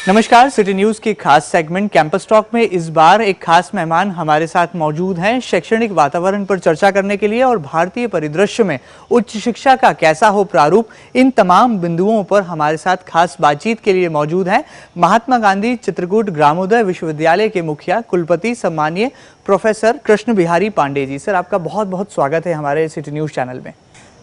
नमस्कार, city news की खास सेगमेंट कैंपस टॉक में इस बार एक खास मेहमान हमारे साथ मौजूद हैं शैक्षणिक वातावरण पर चर्चा करने के लिए और भारतीय परिदृश्य में उच्च शिक्षा का कैसा हो प्रारूप, इन तमाम बिंदुओं पर हमारे साथ खास बातचीत के लिए मौजूद हैं महात्मा गांधी चित्रकूट ग्रामोदय विश्वविद्यालय के मुखिया कुलपति सम्मानीय प्रोफेसर कृष्ण बिहारी पांडे जी। सर, आपका बहुत बहुत स्वागत है हमारे सिटी न्यूज चैनल में।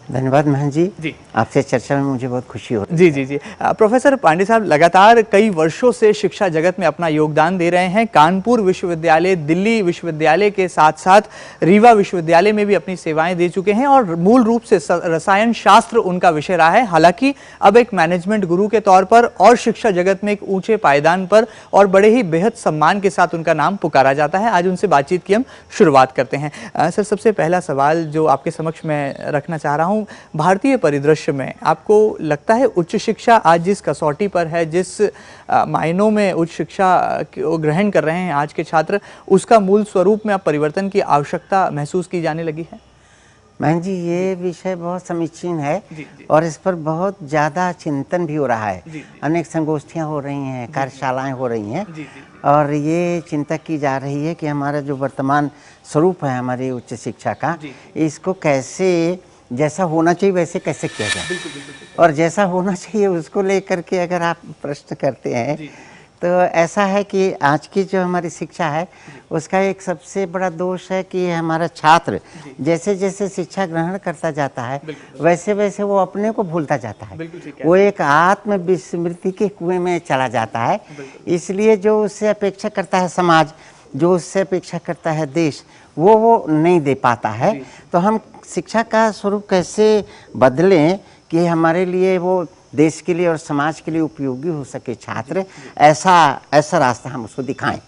धन्यवाद महन जी। आपसे चर्चा में मुझे बहुत खुशी हो रही है। जी। प्रोफेसर पांडे साहब लगातार कई वर्षों से शिक्षा जगत में अपना योगदान दे रहे हैं। कानपुर विश्वविद्यालय, दिल्ली विश्वविद्यालय के साथ साथ रीवा विश्वविद्यालय में भी अपनी सेवाएं दे चुके हैं और मूल रूप से रसायन शास्त्र उनका विषय रहा है। हालांकि अब एक मैनेजमेंट गुरु के तौर पर और शिक्षा जगत में एक ऊंचे पायदान पर और बड़े ही बेहद सम्मान के साथ उनका नाम पुकारा जाता है। आज उनसे बातचीत की हम शुरुआत करते हैं। सर, सबसे पहला सवाल जो आपके समक्ष मैं रखना चाह रहा हूँ, भारतीय परिदृश्य में आपको लगता है उच्च शिक्षा आज जिस कसौटी पर है, जिस मायनों में उच्च शिक्षा ग्रहण कर रहे हैं आज के छात्र, उसका मूल स्वरूप में अब परिवर्तन की आवश्यकता महसूस की जाने लगी है? महन जी, ये विषय बहुत समीचीन है और इस पर बहुत ज़्यादा चिंतन भी हो रहा है। अनेक संगोष्ठियाँ हो रही हैं, कार्यशालाएं हो रही हैं और ये चिंता की जा रही है कि हमारा जो वर्तमान स्वरूप है हमारी उच्च शिक्षा का, इसको कैसे जैसा होना चाहिए वैसे कैसे किया जाए। और जैसा होना चाहिए उसको लेकर के अगर आप प्रश्न करते हैं तो ऐसा है कि आज की जो हमारी शिक्षा है उसका एक सबसे बड़ा दोष है कि हमारा छात्र जैसे जैसे शिक्षा ग्रहण करता जाता है वैसे वैसे वो अपने को भूलता जाता है। वो एक आत्म विस्मृति के कुएं में चला जाता है। इसलिए जो उससे अपेक्षा करता है समाज, जो उससे अपेक्षा करता है देश, वो नहीं दे पाता है। तो हम शिक्षा का स्वरूप कैसे बदलें कि हमारे लिए वो देश के लिए और समाज के लिए उपयोगी हो सके छात्र, ऐसा रास्ता हम उसको दिखाएं।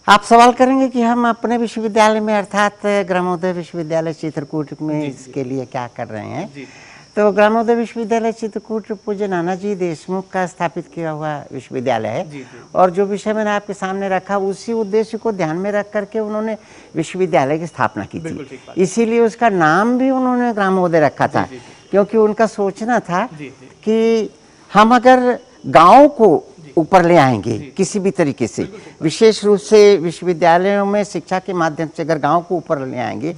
आप सवाल करेंगे कि हम अपने विश्वविद्यालय में अर्थात ग्रामोदय विश्वविद्यालय चित्रकूट में इसके लिए क्या कर रहे हैं। तो ग्रामोदय विश्वविद्यालय चित्रकूट पूज्य नानाजी देशमुख का स्थापित किया हुआ विश्वविद्यालय है और जो विषय मैंने आपके सामने रखा उसी उद्देश्य को ध्यान में रख करके उन्होंने विश्वविद्यालय की स्थापना की थी। इसीलिए उसका नाम भी उन्होंने ग्रामोदय रखा था, क्योंकि उनका सोचना था कि हम अगर गाँव को ऊपर ले आएंगे किसी भी तरीके से, विशेष रूप से विश्वविद्यालयों में शिक्षा के माध्यम से अगर गाँव को ऊपर ले आएंगे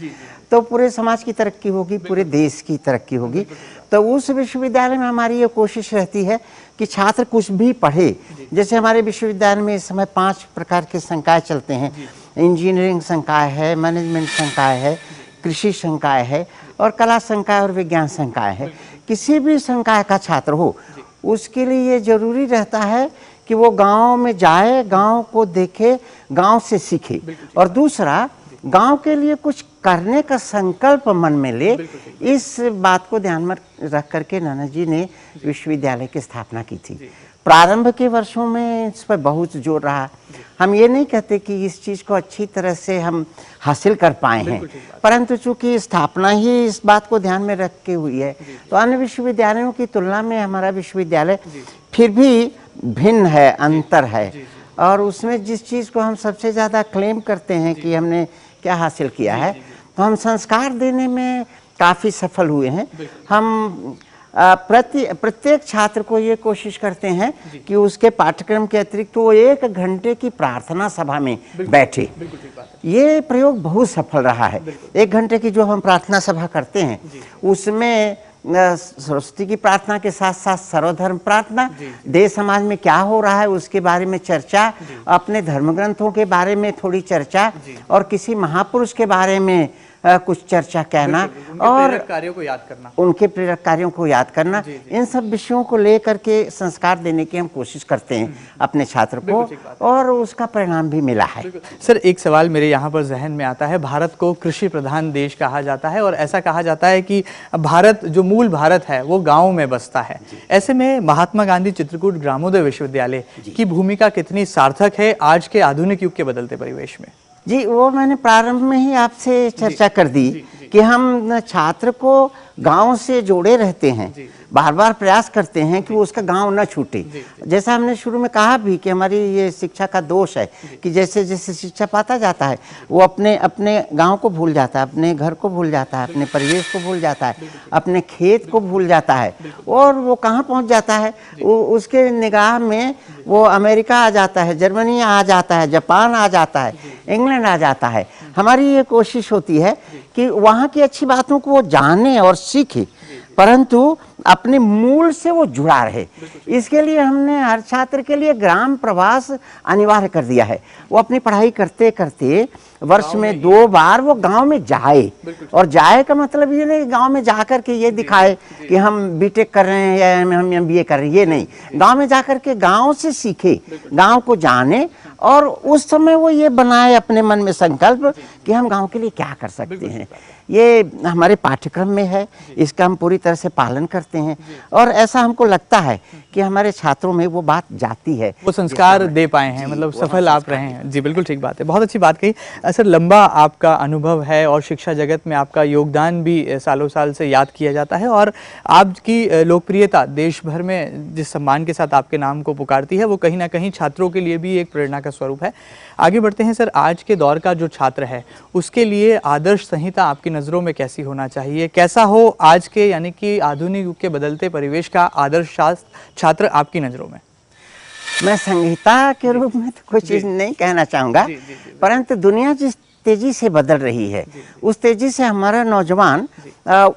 तो पूरे समाज की तरक्की होगी, पूरे देश की तरक्की होगी। तो उस विश्वविद्यालय में हमारी ये कोशिश रहती है कि छात्र कुछ भी पढ़े। जैसे हमारे विश्वविद्यालय में इस समय 5 प्रकार के संकाय चलते हैं। इंजीनियरिंग संकाय है, मैनेजमेंट संकाय है, कृषि संकाय है और कला संकाय और विज्ञान संकाय है। किसी भी संकाय का छात्र हो उसके लिए ये जरूरी रहता है कि वो गाँव में जाए, गाँव को देखे, गाँव से सीखे और दूसरा गांव के लिए कुछ करने का संकल्प मन में ले। इस बात को ध्यान में रख करके नानाजी ने विश्वविद्यालय की स्थापना की थी। प्रारंभ के वर्षों में इस पर बहुत जोर रहा। हम ये नहीं कहते कि इस चीज़ को अच्छी तरह से हम हासिल कर पाए हैं, परंतु चूंकि स्थापना ही इस बात को ध्यान में रख के हुई है तो अन्य विश्वविद्यालयों की तुलना में हमारा विश्वविद्यालय फिर भी भिन्न है, अंतर है। और उसमें जिस चीज़ को हम सबसे ज़्यादा क्लेम करते हैं कि हमने क्या हासिल किया है, तो हम संस्कार देने में काफ़ी सफल हुए हैं। हम प्रत्येक छात्र को ये कोशिश करते हैं कि उसके पाठ्यक्रम के अतिरिक्त वो 1 घंटे की प्रार्थना सभा में बैठे। ये प्रयोग बहुत सफल रहा है। 1 घंटे की जो हम प्रार्थना सभा करते हैं उसमें सरस्वती की प्रार्थना के साथ साथ सर्वधर्म प्रार्थना, देश समाज में क्या हो रहा है उसके बारे में चर्चा, अपने धर्म ग्रंथों के बारे में थोड़ी चर्चा और किसी महापुरुष के बारे में कुछ चर्चा कहना और उनके प्रेरक कार्यों को याद करना। इन सब विषयों को लेकर के संस्कार देने की हम कोशिश करते हैं अपने छात्र को और उसका परिणाम भी मिला है। सर, एक सवाल मेरे यहाँ पर जहन में आता है। भारत को कृषि प्रधान देश कहा जाता है और ऐसा कहा जाता है कि भारत जो मूल भारत है वो गाँव में बसता है। ऐसे में महात्मा गांधी चित्रकूट ग्रामोदय विश्वविद्यालय की भूमिका कितनी सार्थक है आज के आधुनिक युग के बदलते परिवेश में? जी, वो मैंने प्रारंभ में ही आपसे चर्चा कर दी कि हम छात्र को गांव से जोड़े रहते हैं, बार बार प्रयास करते हैं कि उसका गांव न छूटे। जैसा हमने शुरू में कहा भी कि हमारी ये शिक्षा का दोष है कि जैसे जैसे शिक्षा पाता जाता है वो अपने अपने गांव को भूल जाता है, अपने घर को भूल जाता है, अपने परिवेश को भूल जाता है, अपने खेत को भूल जाता है, और वो कहाँ पहुंच जाता है, उसके निगाह में वो अमेरिका आ जाता है, जर्मनी आ जाता है, जापान आ जाता है, इंग्लैंड आ जाता है। हमारी ये कोशिश होती है कि वहाँ की अच्छी बातों को वो जाने और सीखे, परंतु अपने मूल से वो जुड़ा रहे। इसके लिए हमने हर छात्र के लिए ग्राम प्रवास अनिवार्य कर दिया है। वो अपनी पढ़ाई करते करते वर्ष में 2 बार वो गांव में जाए, और जाए का मतलब ये नहीं गांव में जाकर के ये दिखाए कि हम बीटेक कर रहे हैं या हम एमबीए कर रहे हैं, ये नहीं। गांव में जाकर के गांव से सीखे, गांव को जाने, और उस समय वो ये बनाए अपने मन में संकल्प कि हम गांव के लिए क्या कर सकते हैं। ये हमारे पाठ्यक्रम में है, इसका हम पूरी तरह से पालन करते हैं, और ऐसा हमको लगता है कि हमारे छात्रों में वो बात जाती है, वो संस्कार दे पाए हैं, मतलब सफल आप रहे हैं। जी बिल्कुल ठीक बात है, बहुत अच्छी बात कही सर। लंबा आपका अनुभव है और शिक्षा जगत में आपका योगदान भी सालों साल से याद किया जाता है, और आपकी लोकप्रियता देश भर में जिस सम्मान के साथ आपके नाम को पुकारती है वो कहीं ना कहीं छात्रों के लिए भी एक प्रेरणा का स्वरूप है। आगे बढ़ते हैं सर, आज के दौर का जो छात्र है उसके लिए आदर्श संहिता आपकी नज़रों में कैसी होना चाहिए, कैसा हो आज के यानी कि आधुनिक युग के बदलते परिवेश का आदर्श छात्र आपकी नज़रों में? मैं संहिता के रूप में तो कोई चीज़ नहीं कहना चाहूँगा, परंतु दुनिया जिस तेजी से बदल रही है उस तेजी से हमारा नौजवान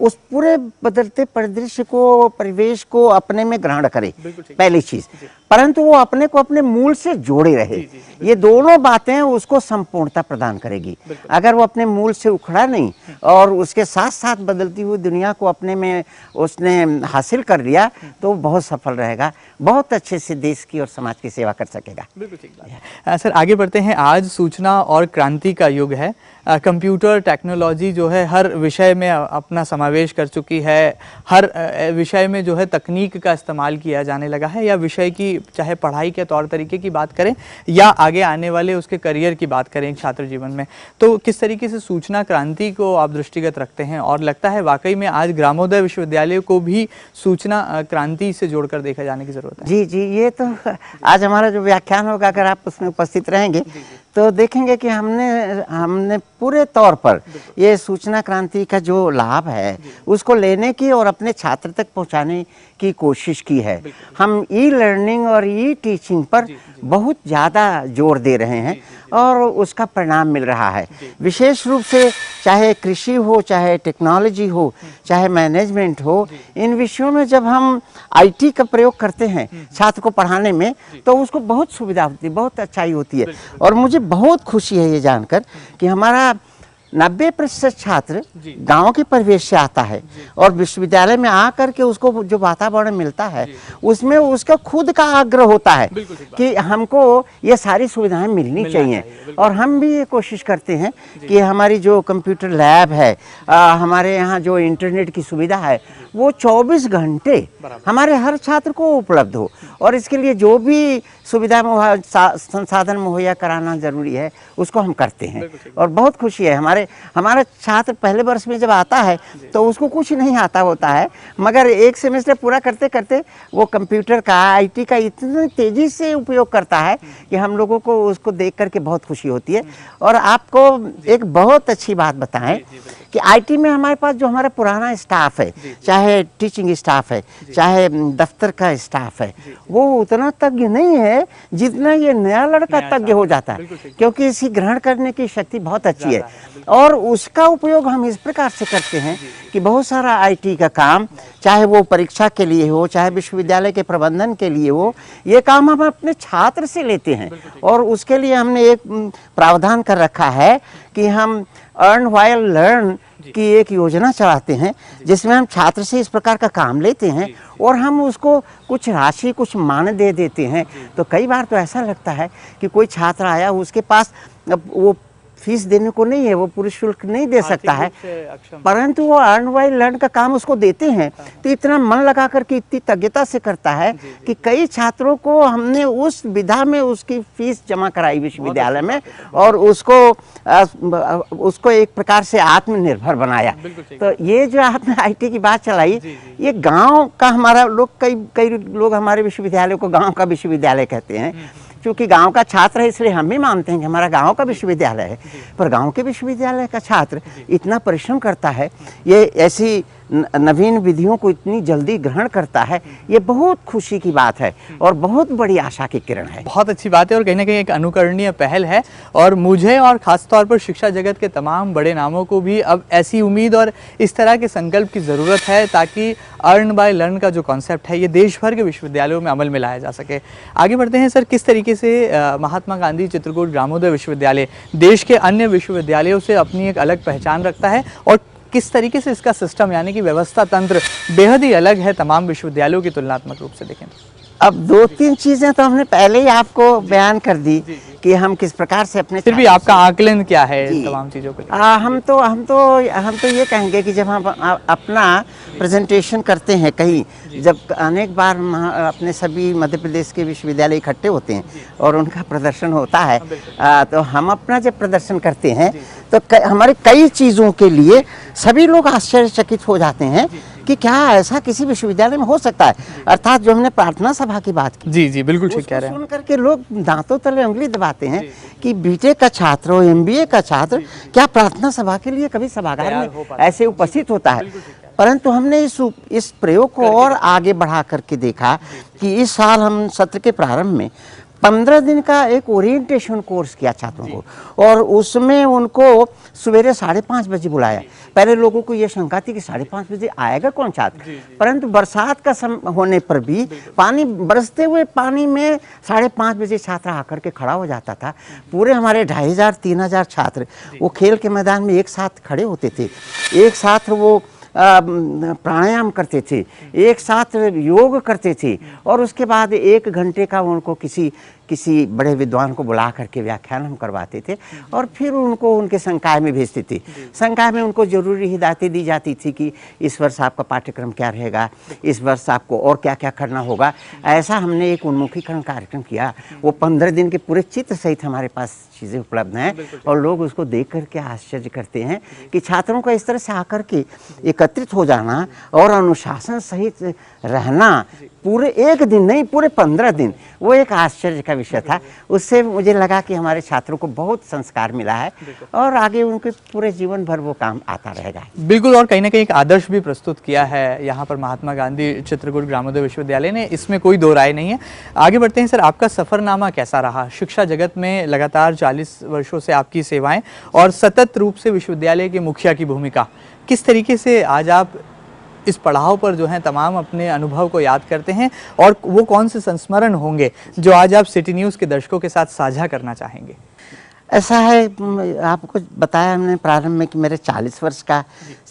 उस पूरे बदलते परिदृश्य को, परिवेश को अपने में ग्रहण करे, पहली चीज। परंतु वो अपने को अपने मूल से जोड़े रहे। ये दोनों बातें उसको संपूर्णता प्रदान करेगी। अगर वो अपने मूल से उखड़ा नहीं और उसके साथ साथ बदलती हुई दुनिया को अपने में उसने हासिल कर लिया तो बहुत सफल रहेगा, बहुत अच्छे से देश की और समाज की सेवा कर सकेगा। बिल्कुल ठीक बात है। सर आगे बढ़ते हैं, आज सूचना और क्रांति का युग है। कंप्यूटर टेक्नोलॉजी जो है हर विषय में अपना समावेश कर चुकी है, हर विषय में जो है तकनीक का इस्तेमाल किया जाने लगा है, या विषय की चाहे पढ़ाई के तौर तरीके की बात करें या आगे आने वाले उसके करियर की बात करें छात्र जीवन में, तो किस तरीके से सूचना क्रांति को आप दृष्टिगत रखते हैं? और लगता है वाकई में आज ग्रामोदय विश्वविद्यालय को भी सूचना क्रांति से जोड़कर देखा जाने की जरूरत है? जी जी, ये तो आज हमारा जो व्याख्यान होगा अगर आप उसमें उपस्थित रहेंगे तो देखेंगे कि हमने पूरे तौर पर ये सूचना क्रांति का जो लाभ है उसको लेने की और अपने छात्र तक पहुंचाने की कोशिश की है। हम ई लर्निंग और ई टीचिंग पर बहुत ज़्यादा जोर दे रहे हैं और उसका परिणाम मिल रहा है। विशेष रूप से चाहे कृषि हो, चाहे टेक्नोलॉजी हो, चाहे मैनेजमेंट हो, इन विषयों में जब हम आईटी का प्रयोग करते हैं छात्र को पढ़ाने में तो उसको बहुत सुविधा होती है, बहुत अच्छाई होती है। और मुझे बहुत खुशी है ये जानकर कि हमारा 90% छात्र गांव के परिवेश से आता है और विश्वविद्यालय में आकर के उसको जो वातावरण मिलता है उसमें उसका खुद का आग्रह होता है कि हमको ये सारी सुविधाएं मिलनी चाहिए। और हम भी ये कोशिश करते हैं कि हमारी जो कंप्यूटर लैब है, हमारे यहाँ जो इंटरनेट की सुविधा है वो 24 घंटे हमारे हर छात्र को उपलब्ध हो, और इसके लिए जो भी सुविधा संसाधन मुहैया कराना जरूरी है उसको हम करते हैं। और बहुत खुशी है, हमारा छात्र पहले वर्ष में जब आता है तो उसको कुछ नहीं आता होता है, मगर एक सेमेस्टर पूरा करते करते वो कंप्यूटर का, आईटी का इतनी तेजी से उपयोग करता है कि हम लोगों को उसको देख करके बहुत खुशी होती है। और आपको एक बहुत अच्छी बात बताएं कि आईटी में हमारे पास जो हमारा पुराना स्टाफ है, चाहे टीचिंग स्टाफ है, चाहे दफ्तर का स्टाफ है, वो उतना तज्ञ नहीं है जितना ये नया लड़का तज्ञ हो जाता है, क्योंकि इसी ग्रहण करने की शक्ति बहुत अच्छी है। और उसका उपयोग हम इस प्रकार से करते हैं कि बहुत सारा आईटी का काम, चाहे वो परीक्षा के लिए हो, चाहे विश्वविद्यालय के प्रबंधन के लिए हो, ये काम हम अपने छात्र से लेते हैं। और उसके लिए हमने एक प्रावधान कर रखा है कि हम अर्न व्हाइल लर्न की एक योजना चलाते हैं जिसमें हम छात्र से इस प्रकार का काम लेते हैं और हम उसको कुछ राशि, कुछ मान दे देते हैं। तो कई बार तो ऐसा लगता है कि कोई छात्र आया, उसके पास वो फीस देने को नहीं है, वो पूरी शुल्क नहीं दे सकता है, अक्षम। परंतु वो अर्न बाय लर्न का काम उसको देते हैं तो इतना मन लगा करके इतनी तज्ञता से करता है कि कई छात्रों को हमने उस विधा में उसकी फीस जमा कराई विश्वविद्यालय में और उसको एक प्रकार से आत्मनिर्भर बनाया। तो ये जो आपने आईटी की बात चलाई, ये गांव का हमारा लोग कई लोग हमारे विश्वविद्यालय को गांव का विश्वविद्यालय कहते हैं, क्योंकि गांव का छात्र है इसलिए हम भी मानते हैं कि हमारा गांव का विश्वविद्यालय है। पर गांव के विश्वविद्यालय का छात्र इतना परिश्रम करता है, ये ऐसी नवीन विधियों को इतनी जल्दी ग्रहण करता है, ये बहुत खुशी की बात है और बहुत बड़ी आशा की किरण है। बहुत अच्छी बात है और कहीं ना कहीं एक अनुकरणीय पहल है और मुझे और खास तौर पर शिक्षा जगत के तमाम बड़े नामों को भी अब ऐसी उम्मीद और इस तरह के संकल्प की ज़रूरत है ताकि अर्न बाय लर्न का जो कॉन्सेप्ट है ये देश भर के विश्वविद्यालयों में अमल में लाया जा सके। आगे बढ़ते हैं सर, किस तरीके से महात्मा गांधी चित्रकूट ग्रामोदय विश्वविद्यालय देश के अन्य विश्वविद्यालयों से अपनी एक अलग पहचान रखता है और किस तरीके से इसका सिस्टम यानी कि व्यवस्था तंत्र बेहद ही अलग है तमाम विश्वविद्यालयों की तुलनात्मक रूप से देखें? अब 2-3 चीजें तो हमने पहले ही आपको बयान कर दी कि हम किस प्रकार से अपने, फिर भी आपका आकलन क्या है तमाम चीजों को? हम तो ये कहेंगे कि जब हम अपना प्रेजेंटेशन करते हैं कहीं, जब अनेक बार अपने सभी मध्य प्रदेश के विश्वविद्यालय इकट्ठे होते हैं और उनका प्रदर्शन होता है, तो हम अपना जब प्रदर्शन करते हैं तो हमारे कई चीज़ों के लिए सभी लोग आश्चर्यचकित हो जाते हैं कि क्या ऐसा किसी विश्वविद्यालय में हो सकता है। अर्थात जो हमने प्रार्थना सभा की बात की, जी बिल्कुल ठीक कह रहे हैं, सुन करके लोग दांतों तले उंगली दबाते हैं कि बीटेक का छात्र और एमबीए का छात्र क्या प्रार्थना सभा के लिए कभी सभागार में ऐसे उपस्थित होता है। परंतु हमने इस प्रयोग को और आगे बढ़ा करके देखा कि इस साल हम सत्र के प्रारंभ में 15 दिन का एक ओरिएंटेशन कोर्स किया छात्रों को और उसमें उनको सवेरे 5:30 बजे बुलाया। पहले लोगों को ये शंका थी कि 5:30 बजे आएगा कौन छात्र, परंतु बरसात का समय होने पर भी पानी बरसते हुए पानी में 5:30 बजे छात्र आकर के खड़ा हो जाता था। पूरे हमारे 2500-3000 छात्र वो खेल के मैदान में एक साथ खड़े होते थे, एक साथ वो प्राणायाम करते थे, एक साथ योग करते थे और उसके बाद 1 घंटे का उनको किसी बड़े विद्वान को बुला करके व्याख्यान हम करवाते थे और फिर उनको उनके संकाय में भेजते थे। संकाय में उनको जरूरी हिदायतें दी जाती थी कि इस वर्ष आपका पाठ्यक्रम क्या रहेगा, इस वर्ष आपको और क्या क्या करना होगा। ऐसा हमने एक उन्मुखीकरण कार्यक्रम किया। वो 15 दिन के पूरे चित्र सहित हमारे पास चीज़ें उपलब्ध हैं और लोग उसको देख करके आश्चर्य करते हैं कि छात्रों को इस तरह से आकर के एकत्रित हो जाना और अनुशासन सहित रहना पूरे 1 दिन नहीं पूरे 15 दिन, वो एक आश्चर्य का विषय था। उससे मुझे लगा कि हमारे छात्रों को बहुत संस्कार मिला है और आगे उनके पूरे जीवन भर वो काम आता रहेगा। बिल्कुल, और कहीं ना कहीं एक आदर्श भी प्रस्तुत किया है यहाँ पर महात्मा गांधी चित्रकूट ग्रामोदय विश्वविद्यालय ने, इसमें कोई दो राय नहीं है। आगे बढ़ते हैं सर, आपका सफरनामा कैसा रहा? शिक्षा जगत में लगातार 40 वर्षों से आपकी सेवाएं और सतत रूप से विश्वविद्यालय के मुखिया की भूमिका, किस तरीके से आज आप इस पड़ाव पर जो है तमाम अपने अनुभव को याद करते हैं और वो कौन से संस्मरण होंगे जो आज आप सिटी न्यूज़ के दर्शकों के साथ साझा करना चाहेंगे? ऐसा है, आपको बताया हमने प्रारंभ में कि मेरे 40 वर्ष का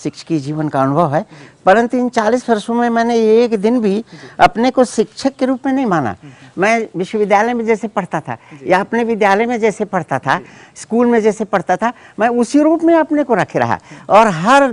शिक्षकीय जीवन का अनुभव है, परंतु इन 40 वर्षों में मैंने एक दिन भी अपने को शिक्षक के रूप में नहीं माना। मैं विश्वविद्यालय में जैसे पढ़ता था या अपने विद्यालय में जैसे पढ़ता था, स्कूल में जैसे पढ़ता था, मैं उसी रूप में अपने को रखे रहा और हर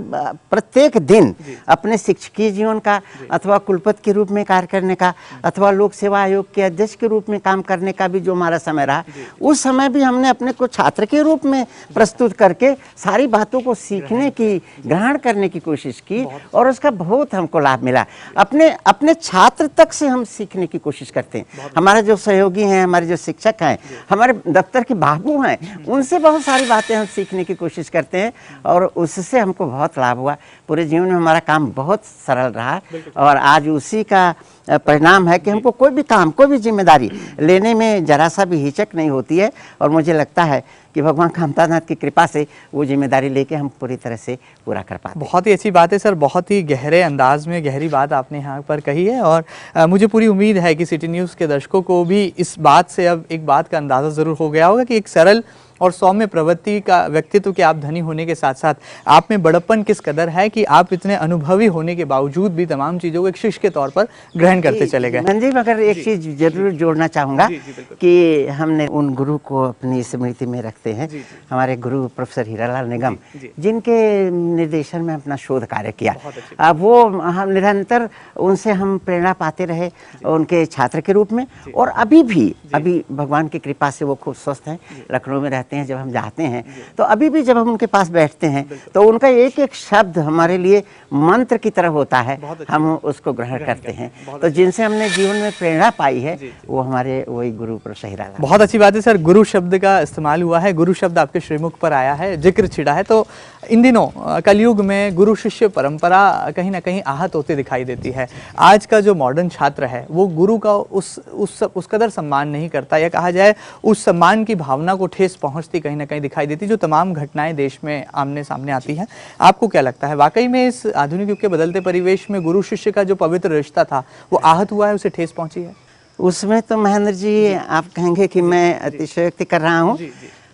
प्रत्येक दिन अपने शिक्षकीय जीवन का अथवा कुलपति के रूप में कार्य करने का अथवा लोक सेवा आयोग के अध्यक्ष के रूप में काम करने का भी जो हमारा समय रहा, उस समय भी हमने अपने को छात्र के रूप में प्रस्तुत करके सारी बातों को सीखने की, ग्रहण करने की कोशिश की और उसका बहुत हमको लाभ मिला। अपने छात्र तक से हम सीखने की कोशिश करते हैं। हमारे जो सहयोगी हैं, हमारे जो शिक्षक हैं, हमारे दफ्तर के बाबू हैं, उनसे बहुत सारी बातें हम सीखने की कोशिश करते हैं और उससे हमको बहुत लाभ हुआ। पूरे जीवन में हमारा काम बहुत सरल रहा और आज उसी का परिणाम है कि हमको कोई भी काम, कोई भी जिम्मेदारी लेने में जरा सा भी हिचक नहीं होती है और मुझे लगता है कि भगवान कामतानाथ की कृपा से वो जिम्मेदारी लेके हम पूरी तरह से पूरा कर पाते हैं। बहुत ही अच्छी बात है सर, बहुत ही गहरे अंदाज में गहरी बात आपने यहाँ पर कही है और मुझे पूरी उम्मीद है कि सिटी न्यूज़ के दर्शकों को भी इस बात से अब एक बात का अंदाज़ा ज़रूर हो गया होगा कि एक सरल और सौम्य प्रवृत्ति का व्यक्तित्व के आप धनी होने के साथ साथ आप में बड़प्पन किस कदर है कि आप इतने अनुभवी होने के बावजूद भी तमाम चीजों को एक शिष्य के तौर पर ग्रहण करते चले गए। जी, मगर एक चीज जरूर जोड़ना चाहूंगा कि हमने उन गुरु को अपनी स्मृति में रखते हैं। हमारे गुरु प्रोफेसर हीरालाल निगम, जिनके निर्देशन में अपना शोध कार्य किया, अब वो हम निरंतर उनसे हम प्रेरणा पाते रहे उनके छात्र के रूप में। और अभी भी भगवान की कृपा से वो खूब स्वस्थ हैं, लखनऊ में रहते हैं। जब हम जाते हैं तो अभी भी जब हम उनके पास बैठते हैं तो उनका एक एक शब्द हमारे लिए मंत्र की तरह होता है, हम उसको ग्रहण करते हैं। तो जिनसे हमने जीवन में प्रेरणा पाई है वो हमारे वही गुरु प्रोफेसर हीरालाल। बहुत अच्छी बात है सर, गुरु शब्द का इस्तेमाल हुआ है, गुरु शब्द आपके श्रीमुख पर आया है, जिक्र छिड़ा है। तो इन दिनों कलयुग में गुरु शिष्य परंपरा कहीं ना कहीं आहत होते दिखाई देती है। आज का जो मॉडर्न छात्र है वो गुरु का उस कदर सम्मान नहीं करता, या कहा जाए उस सम्मान की भावना को ठेस पहुंचती कहीं ना कहीं दिखाई देती, जो तमाम घटनाएं देश में आमने सामने आती हैं। आपको क्या लगता है, वाकई में इस आधुनिक युग के बदलते परिवेश में गुरु शिष्य का जो पवित्र रिश्ता था वो आहत हुआ है, उसे ठेस पहुंची है? उसमें तो महेंद्र जी आप कहेंगे कि मैं अतिशयोक्ति कर रहा हूँ।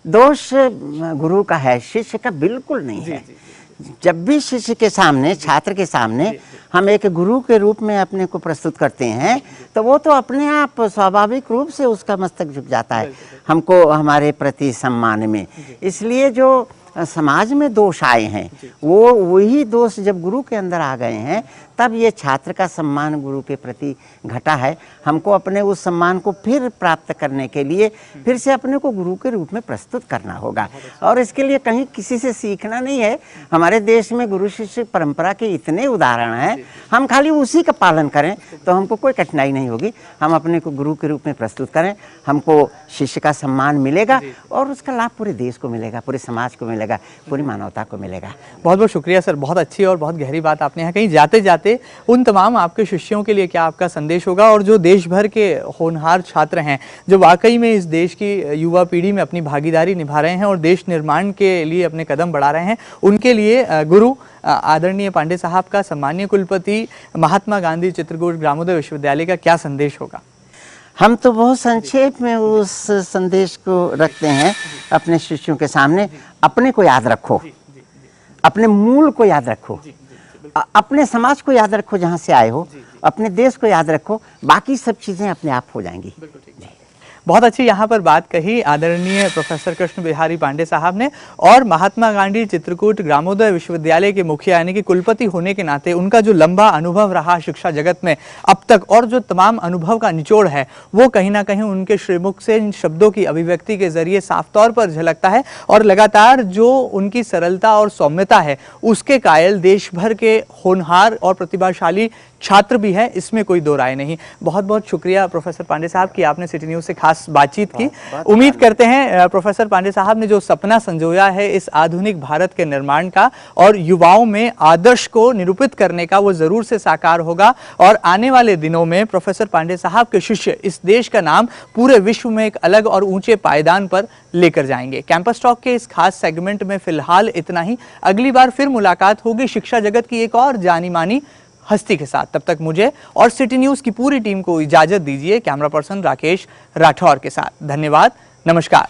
दोष गुरु का है, शिष्य का बिल्कुल नहीं है। जब भी शिष्य के सामने, छात्र के सामने हम एक गुरु के रूप में अपने को प्रस्तुत करते हैं तो वो तो अपने आप स्वाभाविक रूप से उसका मस्तक झुक जाता है हमको हमारे प्रति सम्मान में। इसलिए जो समाज में दोष आए हैं वो वही दोष जब गुरु के अंदर आ गए हैं तब ये छात्र का सम्मान गुरु के प्रति घटा है। हमको अपने उस सम्मान को फिर प्राप्त करने के लिए फिर से अपने को गुरु के रूप में प्रस्तुत करना होगा, और इसके लिए कहीं किसी से सीखना नहीं है। हमारे देश में गुरु शिष्य परंपरा के इतने उदाहरण हैं, हम खाली उसी का पालन करें तो हमको कोई कठिनाई नहीं होगी। हम अपने को गुरु के रूप में प्रस्तुत करें, हमको शिष्य का सम्मान मिलेगा और उसका लाभ पूरे देश को मिलेगा, पूरे समाज को मिलेगा, पूरी मानवता को मिलेगा। बहुत बहुत शुक्रिया सर, बहुत अच्छी और बहुत गहरी बात आपने यहाँ कहीं। जाते जाते उन तमाम आपके शिष्यों के लिए क्या आपका संदेश होगा, और जो देश भर के होनहार छात्र हैं जो वाकई में इस देश की युवा पीढ़ी में अपनी भागीदारी निभा रहे हैं और देश निर्माण के लिए अपने कदम बढ़ा रहे हैं, उनके लिए गुरु आदरणीय पांडे साहब का, सम्मानीय कुलपति महात्मा गांधी चित्रकूट ग्रामोदय विश्वविद्यालय का क्या संदेश होगा? हम तो बहुत संक्षेप में उस संदेश को रखते हैं अपने शिष्यों के सामने। अपने को याद रखो, अपने मूल को याद रखो, अपने समाज को याद रखो जहाँ से आए हो, अपने देश को याद रखो, बाकी सब चीजें अपने आप हो जाएंगी। बहुत अच्छी यहाँ पर बात कही आदरणीय प्रोफेसर कृष्ण बिहारी पांडे साहब ने, और महात्मा गांधी चित्रकूट ग्रामोदय विश्वविद्यालय के मुखिया यानी कि कुलपति होने के नाते उनका जो लंबा अनुभव रहा शिक्षा जगत में अब तक, और जो तमाम अनुभव का निचोड़ है वो कहीं ना कहीं उनके श्रीमुख से इन शब्दों की अभिव्यक्ति के जरिए साफ तौर पर झलकता है। और लगातार जो उनकी सरलता और सौम्यता है उसके कायल देश भर के होनहार और प्रतिभाशाली छात्र भी है, इसमें कोई दो राय नहीं। बहुत बहुत शुक्रिया प्रोफेसर पांडे साहब की आपने सिटी न्यूज़ से खास बातचीत की। उम्मीद करते हैं प्रोफेसर पांडे साहब ने जो सपना संजोया है इस आधुनिक भारत के निर्माण का और युवाओं में आदर्श को निरूपित करने का, वो जरूर से साकार होगा। और आने वाले दिनों में प्रोफेसर पांडे साहब के शिष्य इस देश का नाम पूरे विश्व में एक अलग और ऊंचे पायदान पर लेकर जाएंगे। कैंपस टॉक के इस खास सेगमेंट में फिलहाल इतना ही। अगली बार फिर मुलाकात होगी शिक्षा जगत की एक और जानी मानी हस्ती के साथ। तब तक मुझे और सिटी न्यूज़ की पूरी टीम को इजाजत दीजिए, कैमरा पर्सन राकेश राठौर के साथ। धन्यवाद, नमस्कार।